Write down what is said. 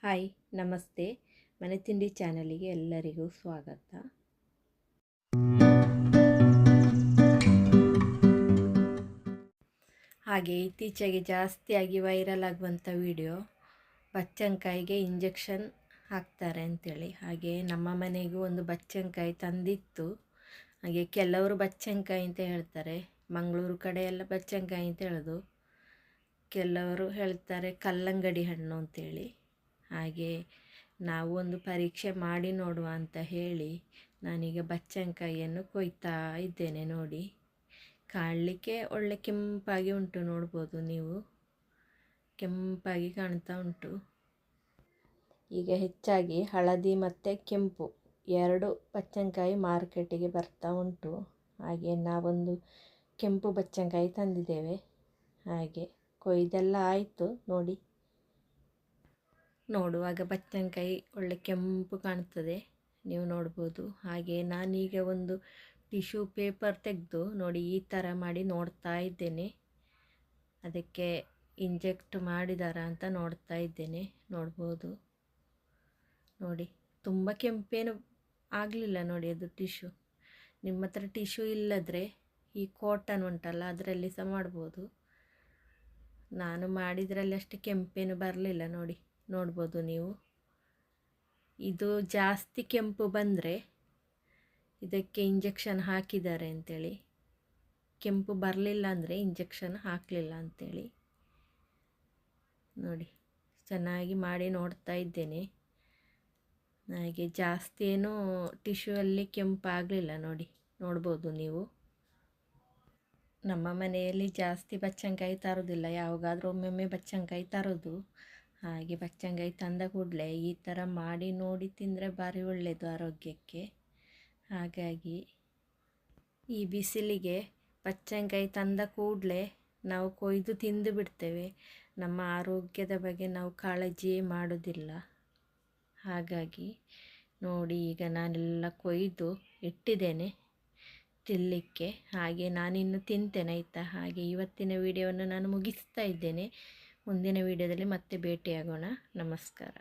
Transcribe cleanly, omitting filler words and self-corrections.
Hi ನಮಸ್ತೆ. ಮನೆ ತಿಂಡಿ ಚಾನಲಿಗೆ ಎಲ್ಲರಿಗೂ ಸ್ವಾಗತ. ಹಾಗೆ ಇತ್ತೀಚೆಗೆ ಜಾಸ್ತಿಯಾಗಿ ವೈರಲ್ ಆಗುವಂಥ ವಿಡಿಯೋ ಬಚ್ಚಂಕಾಯಿಗೆ ಇಂಜೆಕ್ಷನ್ ಹಾಕ್ತಾರೆ ಅಂಥೇಳಿ. ಹಾಗೆ ನಮ್ಮ ಮನೆಗೂ ಒಂದು ಬಚ್ಚಂಕಾಯಿ ತಂದಿತ್ತು. ಹಾಗೆ ಕೆಲವರು ಬಚ್ಚಂಕಾಯಿ ಅಂತ ಹೇಳ್ತಾರೆ, ಮಂಗಳೂರು ಕಡೆ ಎಲ್ಲ ಬಚ್ಚಂಕಾಯಿ ಅಂತ ಹೇಳೋದು, ಕೆಲವರು ಹೇಳ್ತಾರೆ ಕಲ್ಲಂಗಡಿ ಹಣ್ಣು ಅಂತೇಳಿ. ಹಾಗೆ ನಾವು ಒಂದು ಪರೀಕ್ಷೆ ಮಾಡಿ ನೋಡುವ ಅಂತ ಹೇಳಿ ನಾನೀಗ ಬಚ್ಚಂಕಾಯಿಯನ್ನು ಕೊಯ್ತಾ ಇದ್ದೇನೆ. ನೋಡಿ, ಕಾಣಲಿಕ್ಕೆ ಒಳ್ಳೆ ಕೆಂಪಾಗಿ ಉಂಟು, ನೋಡ್ಬೋದು ನೀವು, ಕೆಂಪಾಗಿ ಕಾಣ್ತಾ ಉಂಟು. ಈಗ ಹೆಚ್ಚಾಗಿ ಹಳದಿ ಮತ್ತು ಕೆಂಪು ಎರಡು ಬಚ್ಚಂಕಾಯಿ ಮಾರ್ಕೆಟಿಗೆ ಬರ್ತಾ ಉಂಟು. ಹಾಗೆ ನಾವೊಂದು ಕೆಂಪು ಬಚ್ಚಂಕಾಯಿ ತಂದಿದ್ದೇವೆ. ಹಾಗೆ ಕೊಯ್ದೆಲ್ಲ ಆಯಿತು. ನೋಡಿ, ನೋಡುವಾಗ ಬಚ್ಚಂಕಾಯಿ ಒಳ್ಳೆ ಕೆಂಪು ಕಾಣ್ತದೆ, ನೀವು ನೋಡ್ಬೋದು. ಹಾಗೆ ನಾನೀಗ ಒಂದು ಟಿಶ್ಯೂ ಪೇಪರ್ ತೆಗೆದು ನೋಡಿ ಈ ಥರ ಮಾಡಿ ನೋಡ್ತಾ ಇದ್ದೇನೆ, ಅದಕ್ಕೆ ಇಂಜೆಕ್ಟ್ ಮಾಡಿದಾರ ಅಂತ ನೋಡ್ತಾ ಇದ್ದೇನೆ. ನೋಡ್ಬೋದು ನೋಡಿ, ತುಂಬ ಕೆಂಪೇನು ಆಗಲಿಲ್ಲ ನೋಡಿ ಅದು ಟಿಶ್ಯೂ. ನಿಮ್ಮ ಹತ್ರ ಟಿಶ್ಯೂ ಇಲ್ಲದ್ರೆ ಈ ಕಾಟನ್ ಉಂಟಲ್ಲ ಅದರಲ್ಲಿ ಸಹ ಮಾಡ್ಬೋದು. ನಾನು ಮಾಡಿದ್ರಲ್ಲಿ ಅಷ್ಟು ಕೆಂಪೇನು ಬರಲಿಲ್ಲ ನೋಡಿ, ನೋಡ್ಬೋದು ನೀವು. ಇದು ಜಾಸ್ತಿ ಕೆಂಪು ಬಂದರೆ ಇದಕ್ಕೆ ಇಂಜೆಕ್ಷನ್ ಹಾಕಿದ್ದಾರೆ ಅಂಥೇಳಿ, ಕೆಂಪು ಬರಲಿಲ್ಲ ಅಂದರೆ ಇಂಜೆಕ್ಷನ್ ಹಾಕಲಿಲ್ಲ ಅಂಥೇಳಿ. ನೋಡಿ, ಚೆನ್ನಾಗಿ ಮಾಡಿ ನೋಡ್ತಾ ಇದ್ದೇನೆ. ಹಾಗೆ ಜಾಸ್ತಿ ಏನೂ ಟಿಶ್ಯೂ ಅಲ್ಲಿ ಕೆಂಪು ಆಗಲಿಲ್ಲ ನೋಡಿ, ನೋಡ್ಬೋದು ನೀವು. ನಮ್ಮ ಮನೆಯಲ್ಲಿ ಜಾಸ್ತಿ ಬಚ್ಚಂಕಾಯಿ ತರೋದಿಲ್ಲ, ಯಾವಾಗಾದರೂ ಒಮ್ಮೊಮ್ಮೆ ಬಚ್ಚಂಕಾಯಿ ತರೋದು. ಹಾಗೆ ಬಚ್ಚಂಕಾಯಿ ತಂದ ಕೂಡಲೇ ಈ ಥರ ಮಾಡಿ ನೋಡಿ ತಿಂದರೆ ಭಾರಿ ಒಳ್ಳೆಯದು ಆರೋಗ್ಯಕ್ಕೆ. ಹಾಗಾಗಿ ಈ ಬಿಸಿಲಿಗೆ ಬಚ್ಚಂಕಾಯಿ ತಂದ ಕೂಡಲೇ ನಾವು ಕೊಯ್ದು ತಿಂದು ಬಿಡ್ತೇವೆ. ನಮ್ಮ ಆರೋಗ್ಯದ ಬಗ್ಗೆ ನಾವು ಕಾಳಜಿಯೇ ಮಾಡೋದಿಲ್ಲ. ಹಾಗಾಗಿ ನೋಡಿ, ಈಗ ನಾನೆಲ್ಲ ಕೊಯ್ದು ಇಟ್ಟಿದ್ದೇನೆ ತಿನ್ನಲಿಕ್ಕೆ. ಹಾಗೆ ನಾನಿನ್ನು ತಿಂತೇನೆ, ಆಯಿತಾ. ಹಾಗೆ ಇವತ್ತಿನ ವಿಡಿಯೋವನ್ನು ನಾನು ಮುಗಿಸ್ತಾ ಇದ್ದೇನೆ. ಮುಂದಿನ ವಿಡಿಯೋದಲ್ಲಿ ಮತ್ತೆ ಭೇಟಿಯಾಗೋಣ. ನಮಸ್ಕಾರ.